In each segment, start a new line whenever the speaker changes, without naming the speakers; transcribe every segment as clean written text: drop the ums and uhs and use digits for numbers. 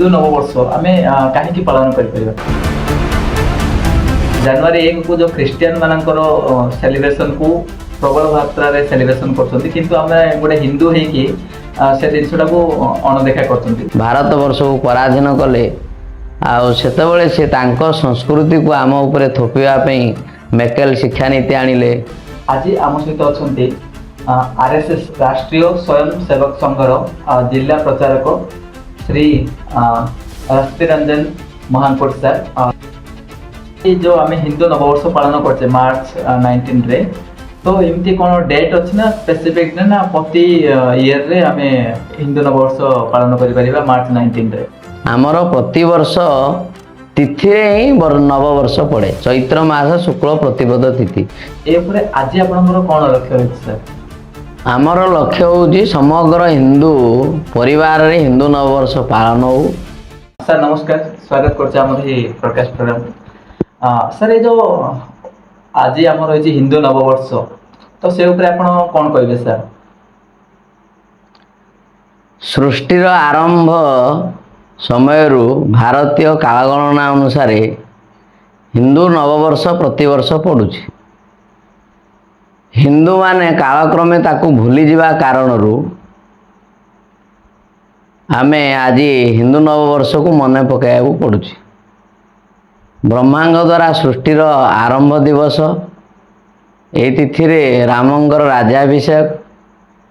हिंदू नववर्ष आम कहीं पालन कर जनवरी 1 को जो क्रिश्चियन मानकर सेलिब्रेशन को प्रबल मात्रा रे सेलिब्रेशन करछंती किंतु आमे गोटे हिंदू हे कि से जिनसटा को अणदेखा करछंती।
भारत वर्ष को पराधीन कले आतेबले से तांको संस्कृति को आम उपरे थोपिया मैकेल शिक्षा नीति आणिले।
आज आम सहित अच्छे आरएसएस राष्ट्रीय स्वयं सेवक संघर जिला प्रचारक श्री रस्ती रंजन महानकोट सर। ये जो आम हिंदू नववर्ष पालन करते मार्च 19 रे तो एमती कौन डेट अच्छी ना स्पेसिफिक ना प्रति ईयर रे आम हिंदू नववर्ष पालन कर मार्च 19 रे
आमर प्रति वर्ष तिथि ही नववर्ष पड़े चैत्र मास शुक्ल प्रतिपद तिथि।
ये आज आपनकर कौन लक्ष्य रही सर?
आमर लक्ष्य हूँ समग्र हिंदू परिवार रे हिंदू नववर्ष पालन हो।
सर नमस्कार, स्वागत कर प्रकाश प्रोग्राम। सर ये जो आज आम रही हिंदू नववर्ष तो से ऊपर आप कौन कहे सर?
सृष्टिर आरंभ समय भारतीय कालगणना अनुसार हिंदू नववर्ष प्रतिवर्ष पड़ुछि। हिंदू माने कालक्रमे ताकू भूली जिबा कारणरू आमे आज हिंदू नववर्ष को मन पकाइबा पड़ुछि। ब्रह्मांड द्वारा सृष्टिर आरंभ दिवस ए तिथि रे रामंकर राज्याभिषेक,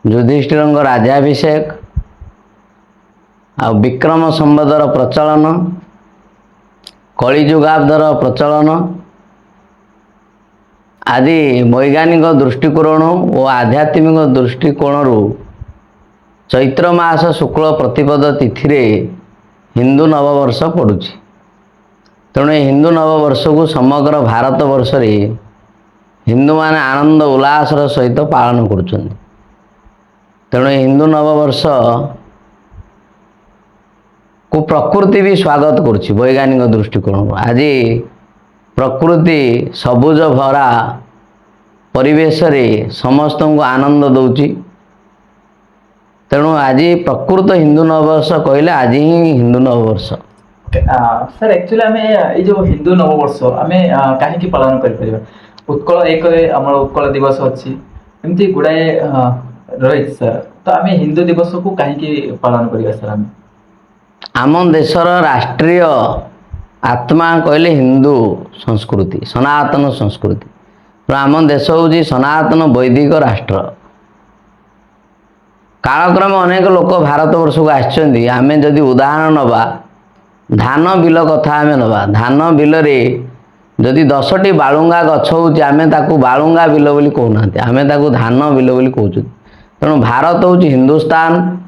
युधिष्ठिरंग राज्याभिषेक आ विक्रम संवदर प्रचलन, कलिजुगाब्दर प्रचलन आदि वैज्ञानिक दृष्टिकोण और आध्यात्मिक दृष्टिकोण चैत्र मास शुक्ल प्रतिपद तिथि रे हिंदू नववर्ष पड़ुछि। तेणु हिंदू नववर्ष को समग्र भारत वर्ष रे हिंदू माने आनंद उल्लास सहित पालन करुछन। तेणु हिंदू नववर्ष को प्रकृति भी स्वागत करुछि वैज्ञानिक दृष्टिकोण। आज प्रकृति सबुज भरा परिवेश रे समस्त को आनंद दौची। तेणु आज प्रकृत हिंदू नववर्ष कहले आज ही हिंदू नववर्ष।
सर एक्चुअली आम ये जो हिंदू नववर्ष आम कहीं पालन कर उत्कल 1 आम उत्कल दिवस अच्छी एमती गुड़ाए रही सर तो आम हिंदू दिवस को कहीं पालन करिया सर?
आम देशर राष्ट्रीय आत्मा कहले हिंदू संस्कृति सनातन संस्कृति। तो आम देश हूँ सनातन वैदिक राष्ट्र। कालक्रम अनेक लोक भारत वर्ष को आसछन्ती। आमे जदि उदाहरण नबा धान बिल कथा आमे नबा धान बिल रे जदि 10टी बालुंगा गछ होउची आमे ताकू बालुंगा बिल बोली कहउनांती, आमे ताकू धान बिल बोली कहउछु। तेणु भारत हूँ हिंदुस्तान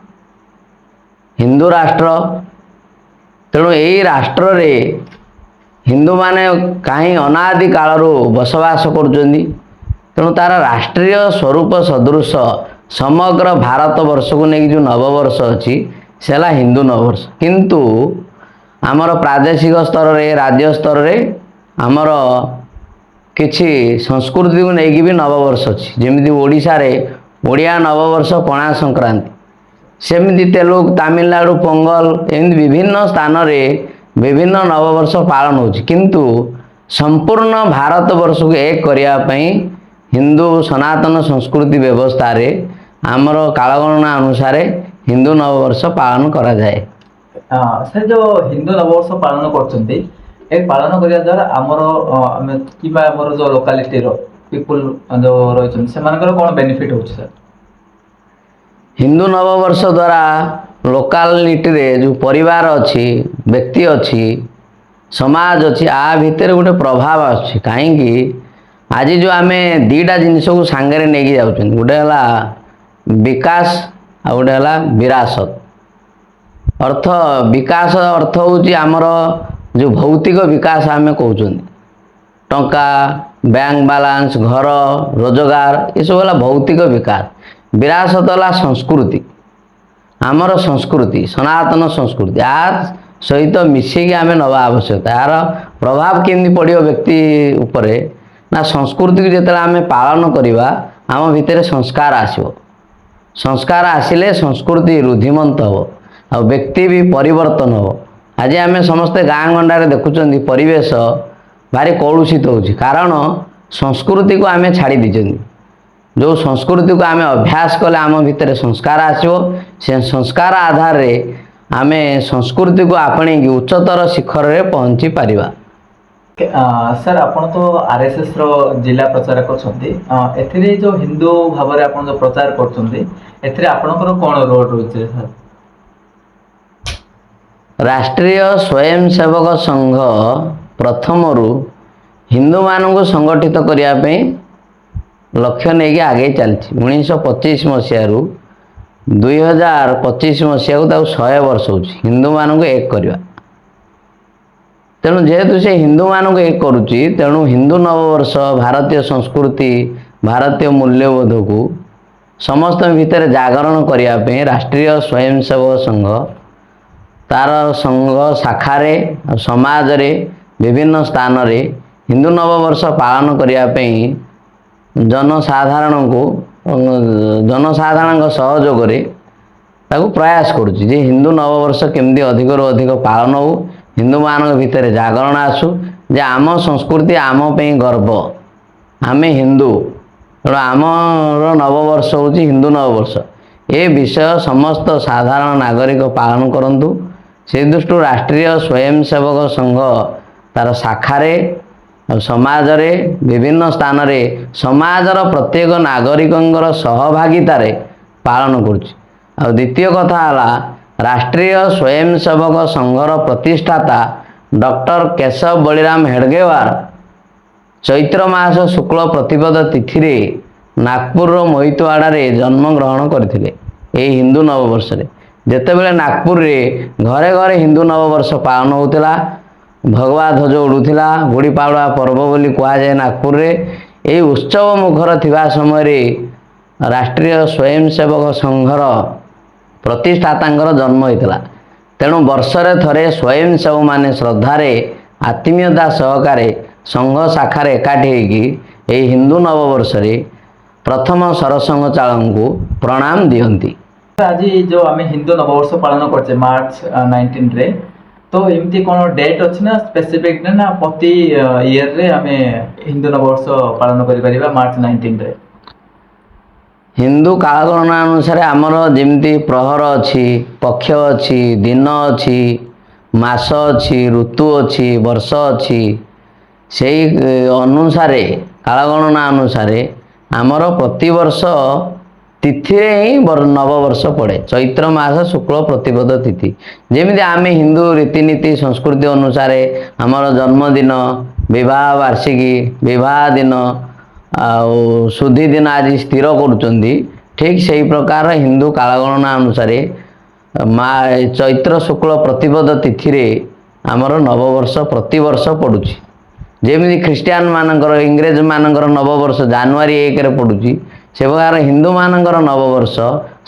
हिंदू राष्ट्र। तेणु यही राष्ट्र रे हिंदू माने कहीं अनादि कालरू बसवास करुचंदी। तेणु तार राष्ट्रीय स्वरूप सदृश समग्र भारत वर्ष को लेकिन जो नववर्ष अच्छी सेला हिंदू नववर्ष। किंतु आमर प्रादेशिक स्तर रे राज्य स्तर रे आमर किछि संस्कृति को लेकिन भी नववर्ष अच्छी। जमीती ओडिशा रे ओडिया नववर्ष पणा संक्रांति, सेमिति तेलुगु तमिलनाडु पोंगल एमती विभिन्न स्थान रे विभिन्न नववर्ष पालन होछि। किंतु संपूर्ण भारत वर्ष को एक करिया पई हिंदू सनातन संस्कृति व्यवस्था रे आमर कालगणना अनुसार हिंदू नववर्ष पालन करा जाए।
सर जो हिंदू नववर्ष पालन करछन्ती ए पालन करिया द्वारा आमर किबा आमर जो लोकालिटी रो पीपल जो रहिछन से मानकर कोन बेनिफिट होछि सर?
हिंदू नववर्ष द्वारा लोकालिटी रे जो परिवार अच्छी व्यक्ति अच्छी समाज अच्छी आ भितर गोटे प्रभाव आछी। कहीं आज जो आम 2टा जिनिस को सांगे नहीं जाऊँ गोटे है विकास आ गोटे है विरासत। अर्थ विकास अर्थ हूँ आमर जो भौतिक विकास आम कहते टंका बैंक बालांस घर रोजगार ये सब है भौतिक विकास। विरासत है संस्कृति आमर संस्कृति सनातन संस्कृति आ सहित मिसेक आम नवा आवश्यकता। यार प्रभाव केमती पड़ो व्यक्ति उपर ना संस्कृति को जिते आम पालन करवा आम भितर संस्कार आसो। संस्कार आसिले संस्कृति रुद्धिमंत हो आ व्यक्ति भी परिवर्तन हो। आज आम समस्ते गाँ गंडारे देखुं परिवेश भारी कलुषित हो कारण संस्कृति को आम छाड़ी दीजिए जो संस्कृति को आम अभ्यास कले आम भितर संस्कार आसो से संस्कार आधार रे आम संस्कृति को आपणे उच्चतर शिखर रे पहुँची पारिबा।
सर आपण तो आरएसएस रो जिला प्रचारक छथि एथिरे जो हिंदू भाव रे आपण जो प्रचार करछथि एथिरे आपणकर कोन रोल रहउछि सर?
राष्ट्रीय स्वयंसेवक संघ प्रथमरु हिंदू मानक संगठित करने लक्ष्य नहीं आगे चलती 1925 मसीह 2025 मसीह को 100 वर्ष हो हिंदू मानक एक करवा तेणु जेहेतु से हिंदू मानक एक करुच्ची तेणु हिंदू नववर्ष भारतीय संस्कृति भारतीय मूल्यबोध को समस्त भितर जागरण करने राष्ट्रीय स्वयंसेवक संघ तार संघ शाखारे समाज रे विभिन्न स्थान रे हिंदू नववर्ष पालन करने जनसाधारण सहयोग रे ताकू प्रयास करुच्ची जे हिंदू नववर्ष केमती अधिक रु अधिक पालन हो हिंदू मान भितर जागरण आसू जे आम संस्कृति आम पे गर्व आम हिंदू तेणु आमर नववर्ष हूँ हिंदू नववर्ष ए विषय समस्त साधारण नागरिक पालन करंतु से दृष्टि राष्ट्रीय स्वयंसेवक संघ तार शाखारे समाज रे विभिन्न स्थान रे समाजर प्रत्येक नागरिकंगर सहभागिता रे पालन करुच्ची। आ द्वितीय कथा हला राष्ट्रीय स्वयंसेवक संघर प्रतिष्ठाता डॉक्टर केशव बलिराम हेडगेवार चैत्र मास शुक्ल प्रतिपद तिथि रे नागपुर मोहितवाड़ा रे जन्म ग्रहण करथिले। ए हिंदू नववर्ष रे जेतेबेले नागपुर रे घरे घरे हिंदू नववर्ष पालन होतिला भगवा ध्वज उड़ूला गुड़ी पाड़वा पर्व बोली कह जाए नागपुर रे ए उत्सव मुखर थिबा समय रे राष्ट्रीय स्वयंसेवक संघर प्रतिष्ठातांकर जन्म होता तेणु वर्षरे थरे स्वयंसेवक माने श्रद्धारे आत्मीयता सहकारे संघ शाखार एकाठी होगी हिंदू नववर्ष रे प्रथम सरसंघ चालक को प्रणाम दियंती।
आज जो आम हिंदू नववर्ष पालन करछे मार्च 19 रे तो एमती कौन डेट अच्छी ना स्पेसिफिक ना प्रति ईयर रे आम हिंदू नववर्ष पालन करिपरिबा मार्च 19 रे?
हिंदू कालगणना अनुसार आमर जमी प्रहर अच्छी पक्ष अच्छी दिन अच्छी मास अच्छी ऋतु अच्छी वर्ष अच्छी से अनुसार कालगणना अनुसार आमर प्रतिवर्ष तिथि ही नववर्ष पड़े चैत्र मास शुक्ल प्रतिपद तिथि जमी आम हिंदू रीतिनीति संस्कृति अनुसार आमर जन्मदिन विवाह वार्षिकी विवाह दिन आउ शुद्धि दिन आज स्थिर करुँच ठीक से ही प्रकार हिंदू कालगणना अनुसार चैत्र शुक्ल प्रतिपद तिथि रे आमर नववर्ष प्रतिवर्ष पड़ुछि जेमिति ख्रीस्टियान मानकर इंग्रेज मानकर नववर्ष जनवरी 1 रे पड़ुछि से प्रकार हिंदू मानकर नववर्ष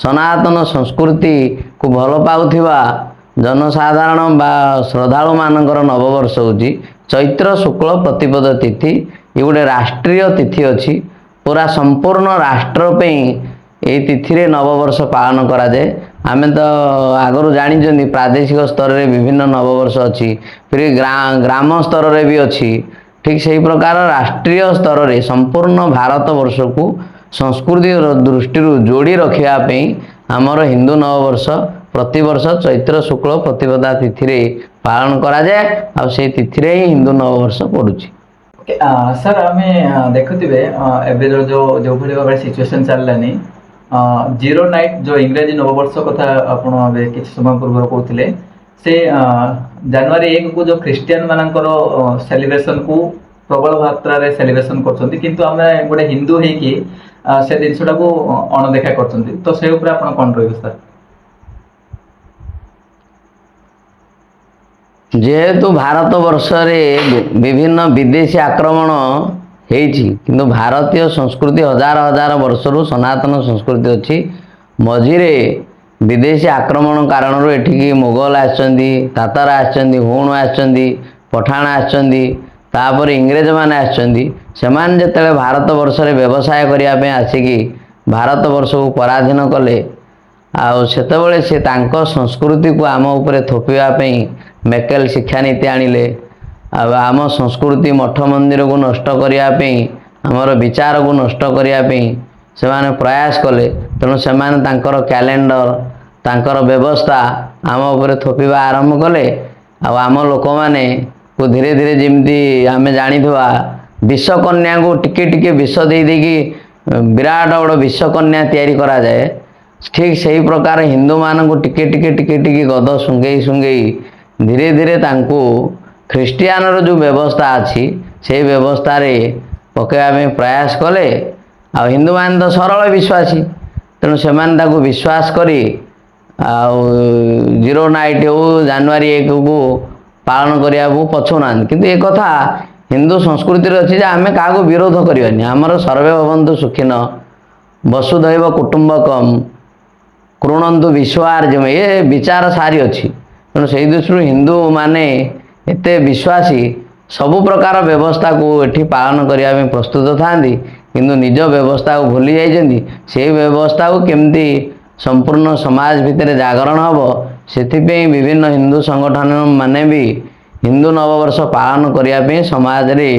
सनातन संस्कृति को भल पाउथिबा जनसाधारण बा श्रद्धालु मानकर नववर्ष होछि चैत्र शुक्ल प्रतिपद तिथि ये गोटे राष्ट्रीय तिथि अच्छी पूरा संपूर्ण राष्ट्र पे ये तिथि रे नववर्ष पालन करा जाए। आम तो आगु जानी प्रादेशिक स्तर रे विभिन्न नववर्ष अच्छी फिर ग्राम स्तर रे भी अच्छी ठीक से प्रकार राष्ट्रीय स्तर रे संपूर्ण भारत वर्ष को संस्कृति दृष्टि जोड़ी रखापी आमर हिंदू नववर्ष प्रतिवर्ष चैत्र शुक्ल प्रतिपदा तिथि रे पालन करा जाए आ से तिथि रे ही हिंदू नववर्ष पड़ुछि।
सर आम देखुवे एबे जो जो भाई भाव सिचुएसन चललानी जीरो नाइट जो इंग्राजी नववर्ष कथा आप किसी समय पूर्व कहते से जनवरी 1 को जो ख्रीस्टियान मानकर सेलिब्रेशन को प्रबल मात्रा रे सेलिब्रेशन करछंती किंतु आमे गोटे हिंदू है कि से जिनसटा को अणदेखा करछंती तो से ऊपर आपण कोन रहबे सर?
जेहेतु भारत वर्ष रे विभिन्न विदेशी आक्रमण होती किंतु भारतीय संस्कृति हजार हजार वर्षरु सनातन संस्कृति अच्छी मझिरे विदेशी आक्रमण कारण एठिकी मुगल आसचंदी तातार आसचंदी हुण आसचंदी पठाण आसचंदी तापर इंग्रेज माने आसचंदी सेमान जेतेबेले भारत वर्ष रे व्यवसाय करिया पे आसिकी भारत वर्ष को पराधीन कले आउ सेतेबेले से तांको संस्कृति को आम उपरे थोपिया पे ମେକେଲ ଶିକ୍ଷାନୀତି ଆଣିଲେ। ଆଉ ଆମ ସଂସ୍କୃତି ମଠ ମନ୍ଦିରକୁ ନଷ୍ଟ କରିବା ପାଇଁ, ଆମର ବିଚାରକୁ ନଷ୍ଟ କରିବା ପାଇଁ ସେମାନେ ପ୍ରୟାସ କଲେ। ତେଣୁ ସେମାନେ ତାଙ୍କର କ୍ୟାଲେଣ୍ଡର, ତାଙ୍କର ବ୍ୟବସ୍ଥା ଆମ ଉପରେ ଥୋପିବା ଆରମ୍ଭ କଲେ। ଆଉ ଆମ ଲୋକମାନେକୁ ଧୀରେ ଧୀରେ ଯେମିତି ଆମେ ଜାଣିଥିବା ବିଷକନ୍ୟାକୁ ଟିକେ ଟିକେ ବିଷ ଦେଇକି ବିରାଟ ବଡ଼ ବିଷକନ୍ୟା ତିଆରି କରାଯାଏ, ଠିକ୍ ସେହି ପ୍ରକାର ହିନ୍ଦୁମାନଙ୍କୁ ଟିକେ ଟିକେ ଗଦ ଶୁଙ୍ଘେଇ ଶୁଙ୍ଘେଇ ଧୀରେ ଧୀରେ ତାଙ୍କୁ ଖ୍ରୀଷ୍ଟିଆନର ଯେଉଁ ବ୍ୟବସ୍ଥା ଅଛି ସେହି ବ୍ୟବସ୍ଥାରେ ପକାଇବା ପାଇଁ ପ୍ରୟାସ କଲେ। ଆଉ ହିନ୍ଦୁମାନେ ତ ସରଳ ବିଶ୍ୱାସୀ, ତେଣୁ ସେମାନେ ତାକୁ ବିଶ୍ୱାସ କରି ଆଉ 0 ନାଇଟ୍ ହେଉ ଜାନୁଆରୀ 1କୁ ପାଳନ କରିବାକୁ ପଛଉନାହାନ୍ତି। କିନ୍ତୁ ଏ କଥା ହିନ୍ଦୁ ସଂସ୍କୃତିରେ ଅଛି ଯେ ଆମେ କାହାକୁ ବିରୋଧ କରିବାନି। ଆମର ସର୍ବେ ଭବନ୍ତୁ ସୁଖିନ, ବସୁଧୈବ କୁଟୁମ୍ବକମ୍, କୃଣନ୍ତୁ ବିଶ୍ୱାର୍ଜମ, ଏ ବିଚାର ସାରି ଅଛି। ତେଣୁ ସେହି ଦୃଷ୍ଟିରୁ ହିନ୍ଦୁମାନେ ଏତେ ବିଶ୍ୱାସୀ, ସବୁ ପ୍ରକାର ବ୍ୟବସ୍ଥାକୁ ଏଠି ପାଳନ କରିବା ପାଇଁ ପ୍ରସ୍ତୁତ ଥାନ୍ତି, କିନ୍ତୁ ନିଜ ବ୍ୟବସ୍ଥାକୁ ଭୁଲି ଯାଇଛନ୍ତି। ସେହି ବ୍ୟବସ୍ଥାକୁ କେମିତି ସମ୍ପୂର୍ଣ୍ଣ ସମାଜ ଭିତରେ ଜାଗରଣ ହେବ, ସେଥିପାଇଁ ବିଭିନ୍ନ ହିନ୍ଦୁ ସଂଗଠନ ମାନେ ବି ହିନ୍ଦୁ ନବବର୍ଷ ପାଳନ କରିବା ପାଇଁ ସମାଜରେ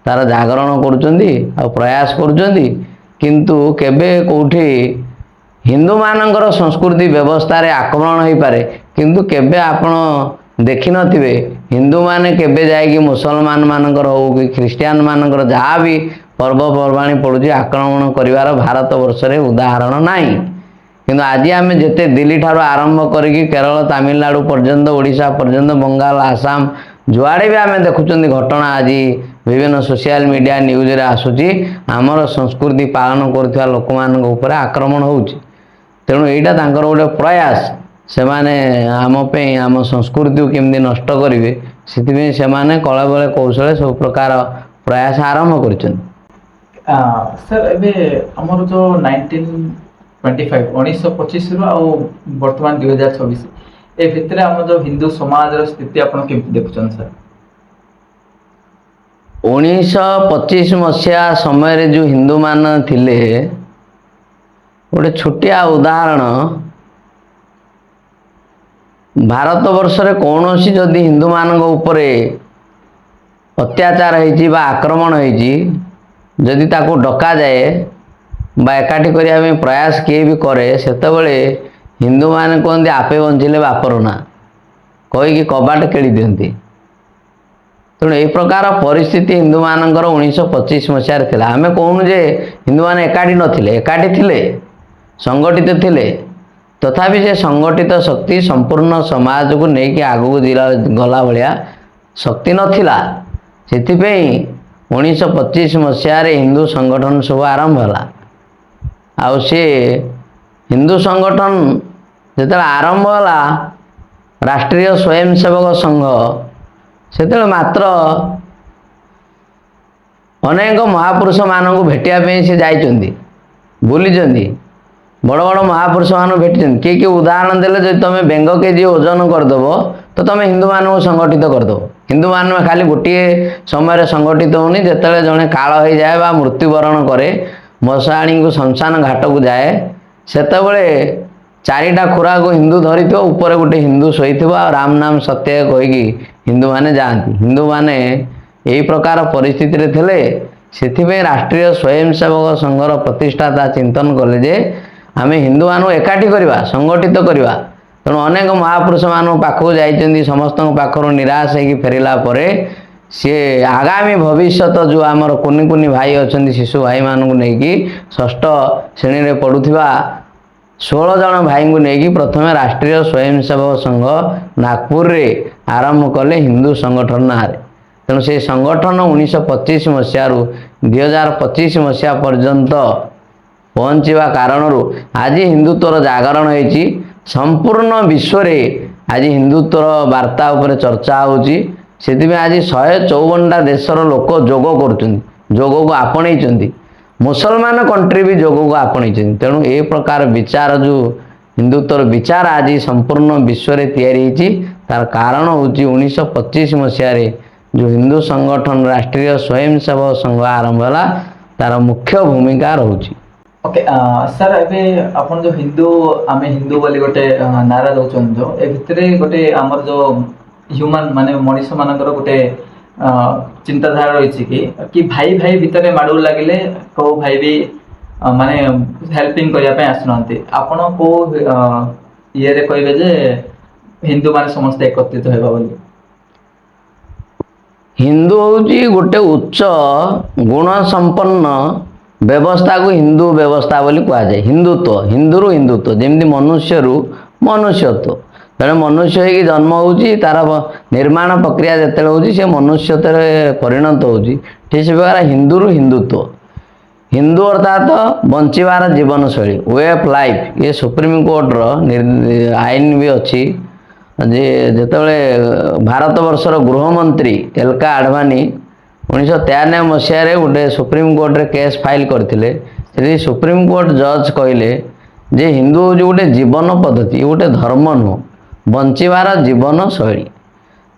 ତାର ଜାଗରଣ କରୁଛନ୍ତି ଆଉ ପ୍ରୟାସ କରୁଛନ୍ତି। କିନ୍ତୁ କେବେ କେଉଁଠି ହିନ୍ଦୁମାନଙ୍କର ସଂସ୍କୃତି ବ୍ୟବସ୍ଥାରେ ଆକ୍ରମଣ ହୋଇପାରେ, କିନ୍ତୁ କେବେ ଆପଣ ଦେଖିନଥିବେ ହିନ୍ଦୁମାନେ କେବେ ଯାଇକି ମୁସଲମାନ ମାନଙ୍କର ହଉ କି ଖ୍ରୀଷ୍ଟିଆନ ମାନଙ୍କର ଯାହା ବି ପର୍ବପର୍ବାଣି ପଡ଼ୁଛି ଆକ୍ରମଣ କରିବାର ଭାରତ ବର୍ଷରେ ଉଦାହରଣ ନାହିଁ। କିନ୍ତୁ ଆଜି ଆମେ ଯେତେ ଦିଲ୍ଲୀ ଠାରୁ ଆରମ୍ଭ କରିକି କେରଳ, ତାମିଲନାଡ଼ୁ ପର୍ଯ୍ୟନ୍ତ, ଓଡ଼ିଶା ପର୍ଯ୍ୟନ୍ତ, ବଙ୍ଗାଲ, ଆସାମ, ଯୁଆଡ଼େ ବି ଆମେ ଦେଖୁଛନ୍ତି ଘଟଣା ଆଜି ବିଭିନ୍ନ ସୋସିଆଲ ମିଡ଼ିଆ ନ୍ୟୁଜ୍ରେ ଆସୁଛି, ଆମର ସଂସ୍କୃତି ପାଳନ କରୁଥିବା ଲୋକମାନଙ୍କ ଉପରେ ଆକ୍ରମଣ ହେଉଛି। ତେଣୁ ଏଇଟା ତାଙ୍କର ଗୋଟେ ପ୍ରୟାସ, ସେମାନେ ଆମ ପାଇଁ ଆମ ସଂସ୍କୃତିକୁ କେମିତି ନଷ୍ଟ କରିବେ, ସେଥିପାଇଁ ସେମାନେ କଳବଳେ କୌଶଳେ ସବୁ ପ୍ରକାର ପ୍ରୟାସ ଆରମ୍ଭ କରିଛନ୍ତି।
ସାର୍ ଏବେ ଆମର ଯେଉଁ 1925 ଆଉ ବର୍ତ୍ତମାନ 2026 ଏ ଭିତରେ ଆମର ଯେଉଁ ହିନ୍ଦୁ ସମାଜର ସ୍ଥିତି ଆପଣ କେମିତି ଦେଖୁଛନ୍ତି ସାର୍?
1925 ମସିହା ସମୟରେ ଯେଉଁ ହିନ୍ଦୁମାନେ ଥିଲେ, ଗୋଟେ ଛୋଟିଆ ଉଦାହରଣ, ଭାରତବର୍ଷରେ କୌଣସି ଯଦି ହିନ୍ଦୁମାନଙ୍କ ଉପରେ ଅତ୍ୟାଚାର ହେଇଛି ବା ଆକ୍ରମଣ ହେଇଛି, ଯଦି ତାକୁ ଡକାଯାଏ ବା ଏକାଠି କରିବା ପାଇଁ ପ୍ରୟାସ କିଏ ବି କରେ, ସେତେବେଳେ ହିନ୍ଦୁମାନେ କୁହନ୍ତି ଆପେ ବଞ୍ଚିଲେ ବାପର ନା କହିକି କବାଟ କେଳି ଦିଅନ୍ତି। ତେଣୁ ଏହି ପ୍ରକାର ପରିସ୍ଥିତି ହିନ୍ଦୁମାନଙ୍କର 1925 ମସିହାରେ ଥିଲା। ଆମେ କହୁନୁ ଯେ ହିନ୍ଦୁମାନେ ଏକାଠି ନଥିଲେ, ଏକାଠି ଥିଲେ, ସଂଗଠିତ ଥିଲେ, ତଥାପି ସେ ସଂଗଠିତ ଶକ୍ତି ସମ୍ପୂର୍ଣ୍ଣ ସମାଜକୁ ନେଇକି ଆଗକୁ ଗଲା ଭଳିଆ ଶକ୍ତି ନଥିଲା। ସେଥିପାଇଁ 1925 ମସିହାରେ ହିନ୍ଦୁ ସଂଗଠନ ସବୁ ଆରମ୍ଭ ହେଲା। ଆଉ ସେ ହିନ୍ଦୁ ସଂଗଠନ ଯେତେବେଳେ ଆରମ୍ଭ ହେଲା, ରାଷ୍ଟ୍ରୀୟ ସ୍ୱୟଂସେବକ ସଂଘ, ସେତେବେଳେ ମାତ୍ର ଅନେକ ମହାପୁରୁଷମାନଙ୍କୁ ଭେଟିବା ପାଇଁ ସେ ଯାଇଛନ୍ତି, ବୁଲିଛନ୍ତି, ବଡ଼ ବଡ଼ ମହାପୁରୁଷମାନଙ୍କୁ ଭେଟିଛନ୍ତି। କିଏ କିଏ ଉଦାହରଣ ଦେଲେ, ଯଦି ତୁମେ ବେଙ୍ଗ କେଜି ଓଜନ କରିଦେବ ତ ତୁମେ ହିନ୍ଦୁମାନଙ୍କୁ ସଂଗଠିତ କରିଦେବ। ହିନ୍ଦୁମାନେ ଖାଲି ଗୋଟିଏ ସମୟରେ ସଂଗଠିତ ହେଉନି, ଯେତେବେଳେ ଜଣେ କାଳ ହୋଇଯାଏ ବା ମୃତ୍ୟୁବରଣ କରେ, ମଶାଣିଙ୍କୁ ଶ୍ମଶାନ ଘାଟକୁ ଯାଏ, ସେତେବେଳେ 4ଟା ଖୁରାକୁ ହିନ୍ଦୁ ଧରିଥିବ, ଉପରେ ଗୋଟେ ହିନ୍ଦୁ ଶୋଇଥିବ, ଆଉ ରାମ ନାମ ସତ୍ୟ କହିକି ହିନ୍ଦୁମାନେ ଯାଆନ୍ତି। ହିନ୍ଦୁମାନେ ଏହି ପ୍ରକାର ପରିସ୍ଥିତିରେ ଥିଲେ। ସେଥିପାଇଁ ରାଷ୍ଟ୍ରୀୟ ସ୍ୱୟଂସେବକ ସଂଘର ପ୍ରତିଷ୍ଠାତା ଚିନ୍ତନ କଲେ ଯେ ଆମେ ହିନ୍ଦୁମାନଙ୍କୁ ଏକାଠି କରିବା, ସଂଗଠିତ କରିବା। ତେଣୁ ଅନେକ ମହାପୁରୁଷମାନଙ୍କ ପାଖକୁ ଯାଇଛନ୍ତି, ସମସ୍ତଙ୍କ ପାଖରୁ ନିରାଶ ହେଇକି ଫେରିଲା ପରେ ସିଏ ଆଗାମୀ ଭବିଷ୍ୟତ ଯେଉଁ ଆମର କୁନି କୁନି ଭାଇ ଅଛନ୍ତି, ଶିଶୁ ଭାଇମାନଙ୍କୁ ନେଇକି 6ଠ ଶ୍ରେଣୀରେ ପଢ଼ୁଥିବା 16 ଜଣ ଭାଇଙ୍କୁ ନେଇକି ପ୍ରଥମେ ରାଷ୍ଟ୍ରୀୟ ସ୍ୱୟଂସେବକ ସଂଘ ନାଗପୁରରେ ଆରମ୍ଭ କଲେ ହିନ୍ଦୁ ସଂଗଠନ ନାଁରେ। ତେଣୁ ସେ ସଂଗଠନ 1925 ମସିହାରୁ 2025 ମସିହା ପର୍ଯ୍ୟନ୍ତ ପହଞ୍ଚିବା କାରଣରୁ ଆଜି ହିନ୍ଦୁତ୍ୱର ଜାଗରଣ ହେଇଛି। ସମ୍ପୂର୍ଣ୍ଣ ବିଶ୍ୱରେ ଆଜି ହିନ୍ଦୁତ୍ୱର ବାର୍ତ୍ତା ଉପରେ ଚର୍ଚ୍ଚା ହେଉଛି। ସେଥିପାଇଁ ଆଜି 154ଟା ଦେଶର ଲୋକ ଯୋଗ କରୁଛନ୍ତି, ଯୋଗକୁ ଆପଣେଇଛନ୍ତି। ମୁସଲମାନ କଣ୍ଟ୍ରି ବି ଯୋଗକୁ ଆପଣେଇଛନ୍ତି। ତେଣୁ ଏ ପ୍ରକାର ବିଚାର, ଯେଉଁ ହିନ୍ଦୁତ୍ୱର ବିଚାର ଆଜି ସମ୍ପୂର୍ଣ୍ଣ ବିଶ୍ୱରେ ତିଆରି ହେଇଛି, ତାର କାରଣ ହେଉଛି 1925 ମସିହାରେ ଯେଉଁ ହିନ୍ଦୁ ସଂଗଠନ ରାଷ୍ଟ୍ରୀୟ ସ୍ୱୟଂସେବକ ସଂଘ ଆରମ୍ଭ ହେଲା, ତାର ମୁଖ୍ୟ ଭୂମିକା ରହୁଛି।
ଓକେ ସାର୍, ଏବେ ଆପଣ ଯେଉଁ ଆମେ ହିନ୍ଦୁ ବୋଲି ଗୋଟେ ନାରା ଦେଉଛନ୍ତି, ଯେଉଁ ଏ ଭିତରେ ଗୋଟେ ଆମର ଯେଉଁ ह्यूमन माने मनीष मानकर गोटे चिंताधारा रही कि भाई भाई भितर माड़ लगिले को भाई भी माने हेल्पिंग करने आसुना आपण को ये कहे जे हिंदू माने समस्त एकत्रित होगा बोली
हिंदू हूँ गोटे उच्च गुण संपन्न व्यवस्था को हिंदू व्यवस्था बोली कहुए हिंदुत्व हिंदू हिंदुत्व जमी मनुष्य मनुष्यत्व तेणु मनुष्य हो जन्म होची तार निर्माण प्रक्रिया जिते होची से मनुष्यत परिणत होची ठीक से प्रकार हिंदू हिंदुत्व हिंदू अर्थात बंचार जीवन शैली वे ऑफ लाइफ ये सुप्रीम कोर्टर आईन भी अच्छी जे जिते भारत वर्षर गृहमंत्री एलका आडवाणी 1993 मसीह गोटे सुप्रीम कोर्ट रे केस फाइल करते सुप्रीम कोर्ट जज कहले जे हिंदू हूँ गोटे जीवन पद्धति गोटे धर्म नुह बंचार जीवन शैली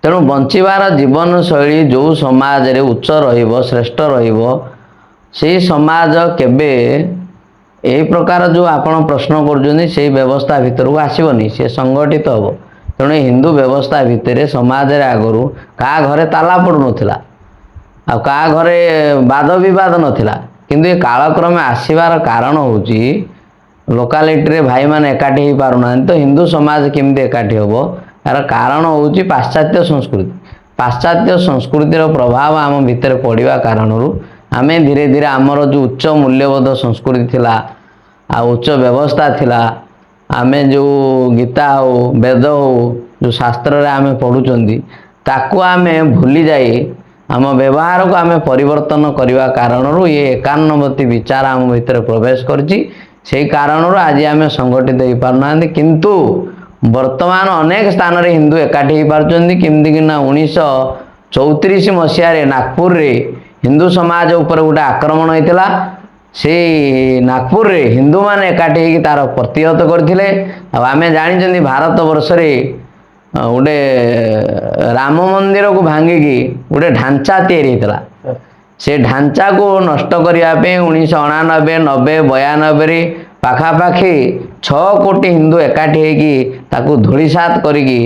तेणु बंचार जीवन शैली जो समाज रे उच्च श्रेष्ठ रही समाज केबे यही प्रकार जो आपण प्रश्न कर व्यवस्था भितर को आसबनी से संगठित हम तेणु हिंदू व्यवस्था भितर समाज रे आगरू क्या घरे ताला पड़ू नाला आ क्या घरे वाद बद नाला किंतु ये कालक्रमे आसबार कारण हूँ लोकालिटी भाई मैंने एकाठी हो पारना तो हिंदू समाज केमती एकाठी हम यार कारण हूँ पाश्चात्य संस्कृतिर प्रभाव आम भितर पड़ा कारण आम धीरे धीरे आमर जो उच्च मूल्यबोध संस्कृति थिला आ उच्च व्यवस्था थिला आम जो गीता हो वेद हो जो शास्त्र रे आम पढ़ुचंदी ताकू आम भूली जाए आम व्यवहार को आम परिवर्तन करने कारण ये 91 विचार आम भितर प्रवेश करछि से कारण आज आम संगठित हो पारना किंतु वर्तमान अनेक स्थान रे हिंदू एकाठी हो पार्चंदी किमती कि 1934 मसीह नागपुर रे हिंदू समाज उपर गोटे आक्रमण होता से नागपुर रे हिंदू माने एकाठी होकर तार प्रतिहत करते आम जानी भारत वर्ष रे गोटे राम मंदिर को भांगिकी गोटे ढांचा तैयारी होता से ढांचा को नष्ट करने 1999 90 92 पाखापाखि 6 कोटी हिंदू एकाठी होकर धूलिसात करिकी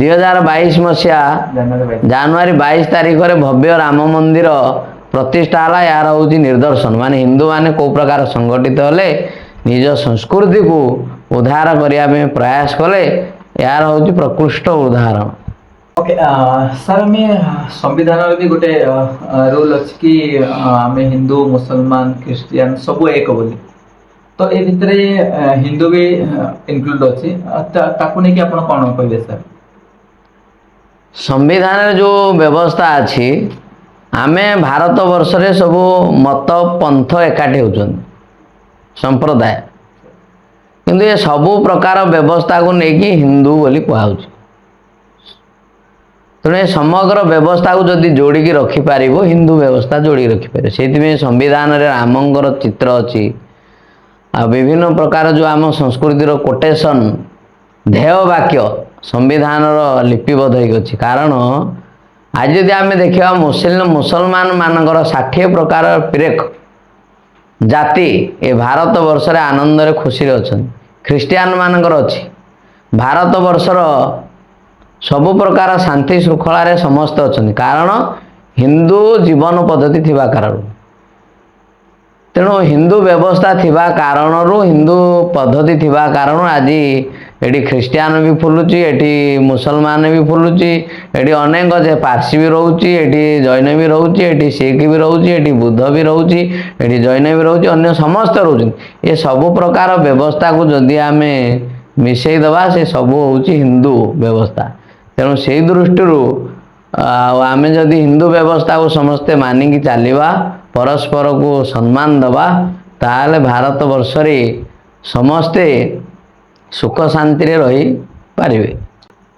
2022 मसीहा जनवरी 22 तारीख में भव्य राम मंदिर प्रतिष्ठा है यार हूँ निदर्शन माने हिंदू माने को प्रकार संगठित होले निज संस्कृति को उद्धार करने प्रयास कले यार हूँ प्रकृष्ट उदाहरण।
ओके सर आम संविधान भी गोटे रूल अच्छी कि आम हिंदू मुसलमान क्रिश्चियन सब एक बोली तो ये भितर हिंदू भी इंक्लूड अच्छी ताकू नहीं कि आप कौन कहे सर
संविधान जो व्यवस्था अच्छी आमे भारत वर्ष रे सब मत पंथ एकाठी होचन संप्रदाय किंतु ये सबु प्रकार व्यवस्था को लेकिन हिंदू बोली कहुच तेणु समग्र व्यवस्था को जदि जोड़िकी रखिपार हिंदू व्यवस्था जोड़ी रखिपारे से संविधान रे रामंकर चित्र अच्छी आ विभिन्न प्रकार जो आम संस्कृतिर कोटेशन ध्येय वाक्य संविधान लिपिबद्ध होगी कारण आज जदि आम देखा मुसलमान मानकर 60 प्रकार पिरेक जाति ए भारत वर्ष रे आनंद रे खुशी रे अछन ख्रीस्टियान मानकर अच्छी भारत वर्षर सबु प्रकार शांति श्रृंखला रे समस्त अछन कारण हिंदू जीवन पद्धति थिबा कारण तेणु हिंदू व्यवस्था थिबा कारण हिंदू पद्धति थिबा कारण आज एटी ख्रीस्टियान भी फुलुची एटी मुसलमान भी फुलुची एटी अनेक जे पारसी भी रोची एटी जैन भी रोची एटी सिख भी रोची एटी बुद्ध भी रोची एटी जैन भी रोची अन्य समस्त रोचन ये सबु प्रकार व्यवस्था को जदि आम मिसई दबा से सबू होची हिंदू व्यवस्था तेणु से दृष्टि आम जदि हिंदू व्यवस्था को समस्ते मानिकी चलवा परस्पर को सम्मान दबा ताले भारत वर्ष रे समस्ते सुख शांति रे रही पारिबे।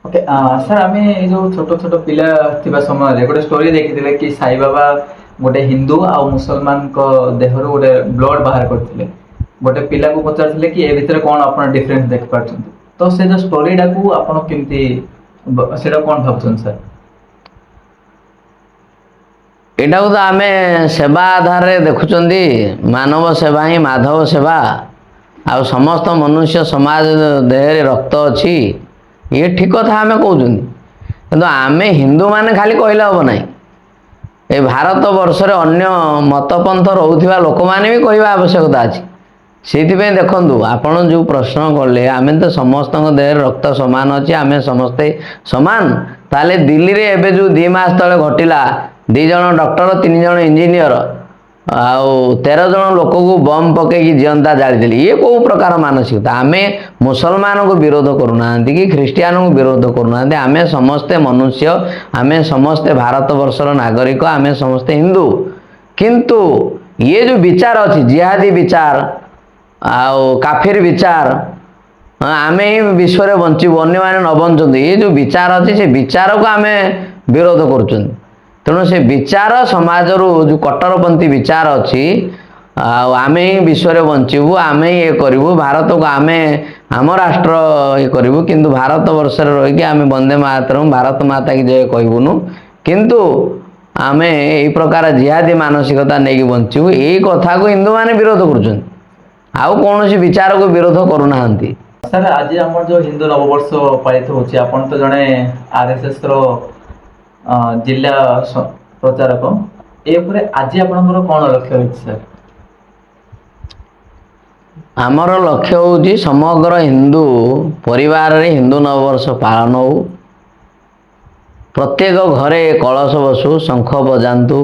ओके सर आम जो छोट छोट पिला थिबा समय रे गोटे स्टोरी देखिथिले कि साई बाबा गोटे हिंदू आ मुसलमान को देहरु गोटे ब्लड बाहर करथिले गोटे पिला को पचारथिले कि ए भितर कोन आपण डिफरेंस देख पाछंती तो से जो स्टोरी डाकू आपण केमती सेटा कोन भाबछन सर
एटा तो आम सेवा आधार रे देखुचंदी मानव सेवा ही माधव सेवा आ समस्त मनुष्य समाज देह रक्त अच्छी ये ठीक कथा आम कहते କିନ୍ତୁ ଆମେ ହିନ୍ଦୁମାନେ ଖାଲି କହିଲେ ହେବ ନାହିଁ। ଏ ଭାରତ ବର୍ଷରେ ଅନ୍ୟ ମତପନ୍ଥ ରହୁଥିବା ଲୋକମାନେ ବି କହିବା ଆବଶ୍ୟକତା ଅଛି। ସେଇଥିପାଇଁ ଦେଖନ୍ତୁ, ଆପଣ ଯେଉଁ ପ୍ରଶ୍ନ କଲେ ଆମେ ତ ସମସ୍ତଙ୍କ ଦେହରେ ରକ୍ତ ସମାନ ଅଛି, ଆମେ ସମସ୍ତେ ସମାନ। ତାହେଲେ ଦିଲ୍ଲୀରେ ଏବେ ଯେଉଁ 2 ମାସ ତଳେ ଘଟିଲା, 2 ଜଣ ଡକ୍ଟର 3 ଜଣ ଇଞ୍ଜିନିୟର ଆଉ 13 ଜଣ ଲୋକକୁ ବମ୍ ପକେଇକି ଜିଅନ୍ତା ଜାଳିଦେଲେ, ଇଏ କେଉଁ ପ୍ରକାର ମାନସିକତା? ଆମେ ମୁସଲମାନକୁ ବିରୋଧ କରୁନାହାନ୍ତି କି ଖ୍ରୀଷ୍ଟିଆନକୁ ବିରୋଧ କରୁନାହାନ୍ତି, ଆମେ ସମସ୍ତେ ମନୁଷ୍ୟ, ଆମେ ସମସ୍ତେ ଭାରତବର୍ଷର ନାଗରିକ, ଆମେ ସମସ୍ତେ ହିନ୍ଦୁ। କିନ୍ତୁ ଇଏ ଯେଉଁ ବିଚାର ଅଛି, ଜିହାଦୀ ବିଚାର ଆଉ କାଫିର ବିଚାର, ଆମେ ହିଁ ବିଶ୍ୱରେ ବଞ୍ଚିବୁ ଅନ୍ୟମାନେ ନ ବଞ୍ଚନ୍ତୁ, ଏ ଯେଉଁ ବିଚାର ଅଛି ସେ ବିଚାରକୁ ଆମେ ବିରୋଧ କରୁଛନ୍ତି। ତେଣୁ ସେ ବିଚାର ସମାଜରୁ ଯେଉଁ କଟ୍ଟରପନ୍ଥୀ ବିଚାର ଅଛି, ଆଉ ଆମେ ହିଁ ବିଶ୍ୱରେ ବଞ୍ଚିବୁ, ଆମେ ହିଁ ଇଏ କରିବୁ, ଭାରତକୁ ଆମେ ଆମ ରାଷ୍ଟ୍ର ଇଏ କରିବୁ, କିନ୍ତୁ ଭାରତ ବର୍ଷରେ ରହିକି ଆମେ ବନ୍ଦେ ମାତରମ୍ ଭାରତ ମାତା କି ଜୟ କହିବୁନୁ, କିନ୍ତୁ ଆମେ ଏଇ ପ୍ରକାର ଜିହାଦୀ ମାନସିକତା ନେଇକି ବଞ୍ଚିବୁ, ଏଇ କଥାକୁ ହିନ୍ଦୁମାନେ ବିରୋଧ କରୁଛନ୍ତି, ଆଉ କୌଣସି ବିଚାରକୁ ବିରୋଧ କରୁନାହାନ୍ତି।
ସାର୍, ଆଜି ଆମର ଯେଉଁ ହିନ୍ଦୁ ନବବର୍ଷ ପାଳିତ ହେଉଛି, ଆପଣ ତ ଜଣେ RSSର ଜିଲ୍ଲା ପ୍ରଚାରକ, ଏ ଉପରେ ଆଜି ଆପଣଙ୍କର କ'ଣ ଲକ୍ଷ୍ୟ ରହିଛି ସାର୍?
ଆମର ଲକ୍ଷ୍ୟ ହେଉଛି ସମଗ୍ର ହିନ୍ଦୁ ପରିବାରରେ ହିନ୍ଦୁ ନବବର୍ଷ ପାଳନ ହେଉ, ପ୍ରତ୍ୟେକ ଘରେ କଳସ ବସୁ, ଶଙ୍ଖ ବଜାନ୍ତୁ,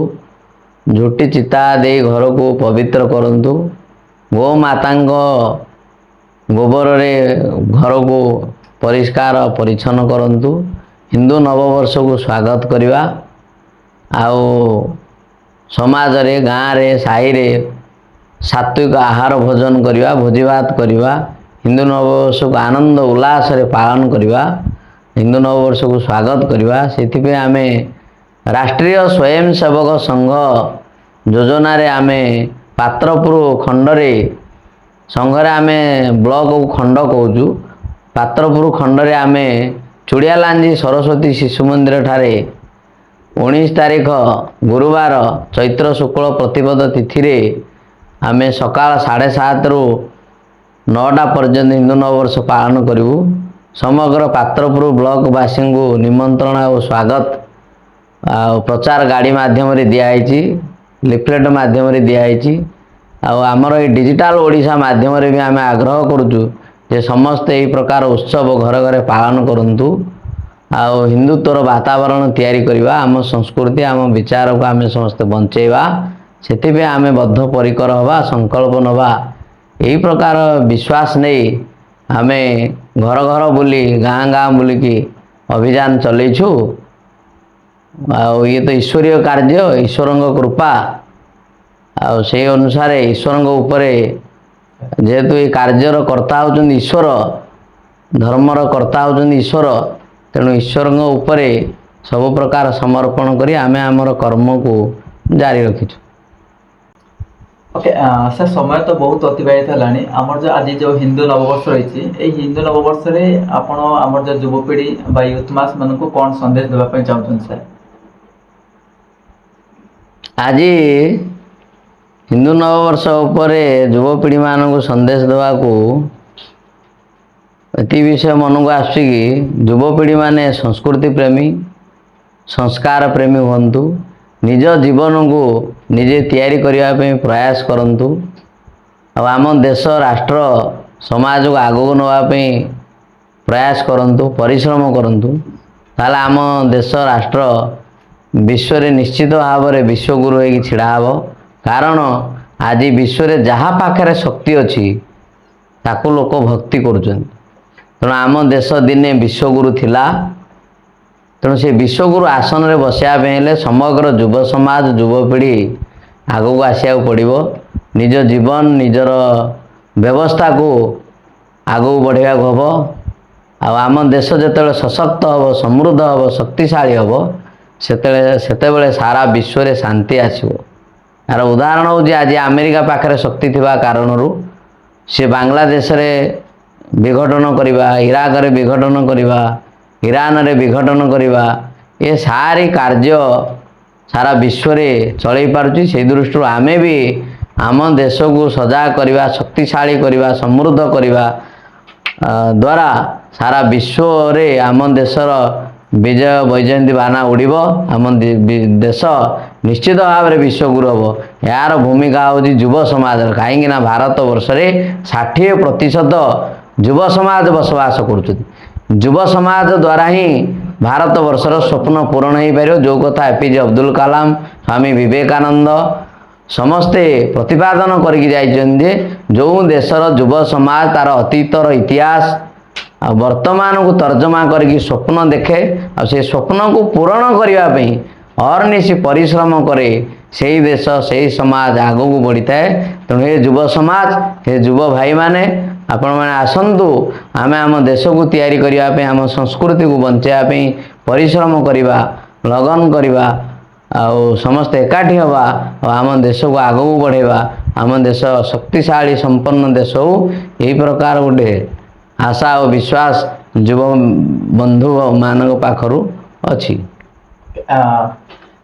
ଝୋଟି ଚିତା ଦେଇ ଘରକୁ ପବିତ୍ର କରନ୍ତୁ, ଗୋମାତାଙ୍କ ଗୋବରରେ ଘରକୁ ପରିଷ୍କାର ପରିଚ୍ଛନ୍ନ କରନ୍ତୁ, ହିନ୍ଦୁ ନବବର୍ଷକୁ ସ୍ୱାଗତ କରିବା, ଆଉ ସମାଜରେ ଗାଁରେ ସାହିରେ ସାତ୍ୱିକ ଆହାର ଭୋଜନ କରିବା, ଭୋଜିଭାତ କରିବା, ହିନ୍ଦୁ ନବବର୍ଷକୁ ଆନନ୍ଦ ଉଲ୍ଲାସରେ ପାଳନ କରିବା, ହିନ୍ଦୁ ନବବର୍ଷକୁ ସ୍ୱାଗତ କରିବା। ସେଥିପାଇଁ ଆମେ ରାଷ୍ଟ୍ରୀୟ ସ୍ୱୟଂସେବକ ସଂଘ ଯୋଜନାରେ ଆମେ ପାତ୍ରପୁର ଖଣ୍ଡରେ, ସଂଘରେ ଆମେ ବ୍ଲକକୁ ଖଣ୍ଡ କହୁଛୁ, ପାତ୍ରପୁର ଖଣ୍ଡରେ ଆମେ ଚୁଡ଼ିଆଲାଞ୍ଜି ସରସ୍ୱତୀ ଶିଶୁ ମନ୍ଦିରଠାରେ 19 ତାରିଖ ଗୁରୁବାର ଚୈତ୍ର ଶୁକ୍ଳ ପ୍ରତିପଦ ତିଥିରେ ଆମେ ସକାଳ 7:30ରୁ 9ଟା ପର୍ଯ୍ୟନ୍ତ ହିନ୍ଦୁ ନବବର୍ଷ ପାଳନ କରିବୁ। ସମଗ୍ର ପାତ୍ରପୁର ବ୍ଲକବାସୀଙ୍କୁ ନିମନ୍ତ୍ରଣ ଆଉ ସ୍ୱାଗତ ଆଉ ପ୍ରଚାର ଗାଡ଼ି ମାଧ୍ୟମରେ ଦିଆହେଇଛି, ଲିଫଲେଟ୍ ମାଧ୍ୟମରେ ଦିଆହେଇଛି, ଆଉ ଆମର ଏଇ ଡିଜିଟାଲ ଓଡ଼ିଶା ମାଧ୍ୟମରେ ବି ଆମେ ଆଗ୍ରହ କରୁଛୁ ଯେ ସମସ୍ତେ ଏହି ପ୍ରକାର ଉତ୍ସବ ଘରେ ଘରେ ପାଳନ କରନ୍ତୁ, ଆଉ ହିନ୍ଦୁତ୍ୱର ବାତାବରଣ ତିଆରି କରିବା, ଆମ ସଂସ୍କୃତି ଆମ ବିଚାରକୁ ଆମେ ସମସ୍ତେ ବଞ୍ଚେଇବା, ସେଥିପାଇଁ ଆମେ ବଦ୍ଧପରିକର ହେବା, ସଂକଳ୍ପ ନେବା। ଏହି ପ୍ରକାର ବିଶ୍ୱାସ ନେଇ ଆମେ ଘର ଘର ବୁଲି ଗାଁ ଗାଁ ବୁଲିକି ଅଭିଯାନ ଚଲେଇଛୁ। ଆଉ ଇଏ ତ ଈଶ୍ୱରୀୟ କାର୍ଯ୍ୟ, ଈଶ୍ୱରଙ୍କ କୃପା, ଆଉ ସେଇ ଅନୁସାରେ ଈଶ୍ୱରଙ୍କ ଉପରେ ଯେହେତୁ ଏ କାର୍ଯ୍ୟର କର୍ତ୍ତା ହେଉଛନ୍ତି ଈଶ୍ୱର, ଧର୍ମର କର୍ତ୍ତା ହେଉଛନ୍ତି ଈଶ୍ୱର, ତେଣୁ ଈଶ୍ୱରଙ୍କ ଉପରେ ସବୁ ପ୍ରକାର ସମର୍ପଣ କରି ଆମେ ଆମର କର୍ମକୁ ଜାରି ରଖିଛୁ।
ଓକେ ସାର୍, ସମୟ ତ ବହୁତ ଅତିବାହିତ ହେଲାଣି। ଆମର ଯେଉଁ ଆଜି ଯେଉଁ ହିନ୍ଦୁ ନବବର୍ଷ ରହିଛି, ଏଇ ହିନ୍ଦୁ ନବବର୍ଷରେ ଆପଣ ଆମର ଯେଉଁ ଯୁବପିଢ଼ି ବା ୟୁଥ୍ ମାସମାନଙ୍କୁ କ'ଣ ସନ୍ଦେଶ ଦେବା ପାଇଁ ଚାହୁଁଛନ୍ତି ସାର୍?
ଆଜି ହିନ୍ଦୁ ନବବର୍ଷ ଉପରେ ଯୁବପିଢ଼ିମାନଙ୍କୁ ସନ୍ଦେଶ ଦେବାକୁ ଏତିକି ବିଷୟ ମନକୁ ଆସୁଛି କି ଯୁବପିଢ଼ିମାନେ ସଂସ୍କୃତି ପ୍ରେମୀ, ସଂସ୍କାର ପ୍ରେମୀ ହୁଅନ୍ତୁ, ନିଜ ଜୀବନକୁ ନିଜେ ତିଆରି କରିବା ପାଇଁ ପ୍ରୟାସ କରନ୍ତୁ, ଆଉ ଆମ ଦେଶ ରାଷ୍ଟ୍ର ସମାଜକୁ ଆଗକୁ ନେବା ପାଇଁ ପ୍ରୟାସ କରନ୍ତୁ, ପରିଶ୍ରମ କରନ୍ତୁ, ତାହେଲେ ଆମ ଦେଶ ରାଷ୍ଟ୍ର ବିଶ୍ୱରେ ନିଶ୍ଚିତ ଭାବରେ ବିଶ୍ୱଗୁରୁ ହୋଇକି ଛିଡ଼ା ହେବ। କାରଣ ଆଜି ବିଶ୍ୱରେ ଯାହା ପାଖରେ ଶକ୍ତି ଅଛି ତାକୁ ଲୋକ ଭକ୍ତି କରୁଛନ୍ତି। ତେଣୁ ଆମ ଦେଶ ଦିନେ ବିଶ୍ୱଗୁରୁ ଥିଲା, ତେଣୁ ସେ ବିଶ୍ୱଗୁରୁ ଆସନରେ ବସିବା ପାଇଁ ହେଲେ ସମଗ୍ର ଯୁବ ସମାଜ, ଯୁବପିଢ଼ି ଆଗକୁ ଆସିବାକୁ ପଡ଼ିବ। ନିଜ ଜୀବନ, ନିଜର ବ୍ୟବସ୍ଥାକୁ ଆଗକୁ ବଢ଼ାଇବାକୁ ହେବ, ଆଉ ଆମ ଦେଶ ଯେତେବେଳେ ସଶକ୍ତ ହେବ, ସମୃଦ୍ଧ ହେବ, ଶକ୍ତିଶାଳୀ ହେବ, ସେତେବେଳେ ସାରା ବିଶ୍ୱରେ ଶାନ୍ତି ଆସିବ। ଏହାର ଉଦାହରଣ ହେଉଛି ଆଜି ଆମେରିକା ପାଖରେ ଶକ୍ତି ଥିବା କାରଣରୁ ସେ ବାଂଲାଦେଶରେ ବିଘଟନ କରିବା, ଇରାକରେ ବିଘଟନ କରିବା, ଇରାନରେ ବିଘଟନ କରିବା, ଏ ସାରି କାର୍ଯ୍ୟ ସାରା ବିଶ୍ୱରେ ଚଳେଇ ପାରୁଛି। ସେହି ଦୃଷ୍ଟିରୁ ଆମେ ବି ଆମ ଦେଶକୁ ସଜାଗ କରିବା, ଶକ୍ତିଶାଳୀ କରିବା, ସମୃଦ୍ଧ କରିବା ଦ୍ୱାରା ସାରା ବିଶ୍ୱରେ ଆମ ଦେଶର विजय वैजयंती बाना उड़ब आम देश निश्चित भाव में विश्वगुरु हम यार भूमिका हूँ युव समाज कहीं भारत वर्ष में 60% युव समाज बसवास कर युव समाज द्वारा ही भारत वर्षर स्वप्न पूरण हो पार जो कथा एपीजे अब्दुल कलाम स्वामी विवेकानंद समस्ते प्रतिपादन करके जाइए जो देशर युव समाज तार अतीतर इतिहास आ वर्तमान को तर्जमा करके स्वप्न देखे और से स्वप्न को पूरण करने अहर्निश परिश्रम करे से देश से समाज आगू को बढ़ी थाए तेणु ये युव समाज हे युव भाई माने आपण मैंने आसतु आम आम देश को तैयारी करने आम संस्कृति को बचाई परिश्रम करवा लगन करवा आउ समस्त एकाठी हवा और आम देश को आगू बढ़ेवा आम देश शक्तिशाली संपन्न देश हो यही प्रकार गोटे आशा और विश्वास युव बंधु मान पाखरु अच्छी।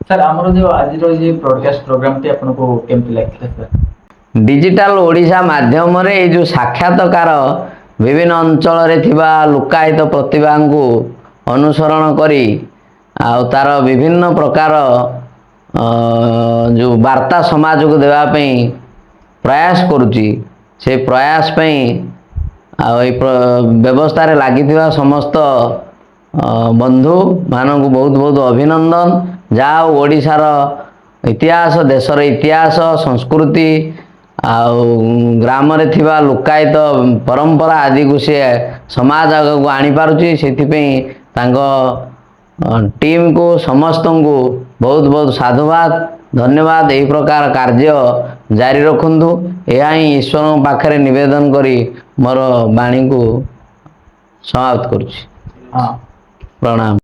सर आमर जो आज ये ब्रॉडकास्ट प्रोग्राम टी आपको केमती लगे सर?
डिजिटल ओडिशा माध्यम रे ये जो साक्षात्कार विभिन्न अंचल लुकायित प्रतिभा को अनुसरण करी आ तार विभिन्न प्रकार जो वार्ता समाज को देवाई प्रयास करुच्ची से प्रयास व्यवस्था रे लगी समस्त बंधु मानक बहुत बहुत अभिनंदन जहाँ ओडिशार इतिहास देशर इतिहास संस्कृति ग्राम रे थिबा लुकायित परंपरा आदि को सी समाज आग को आनी पारुची से टीम को समस्त को बहुत बहुत साधुवाद धन्यवाद। यही प्रकार कार्य जारी रखु यह ही ईश्वर पाखे निवेदन करी मोर वाणी को समाप्त करुच्ची। प्रणाम।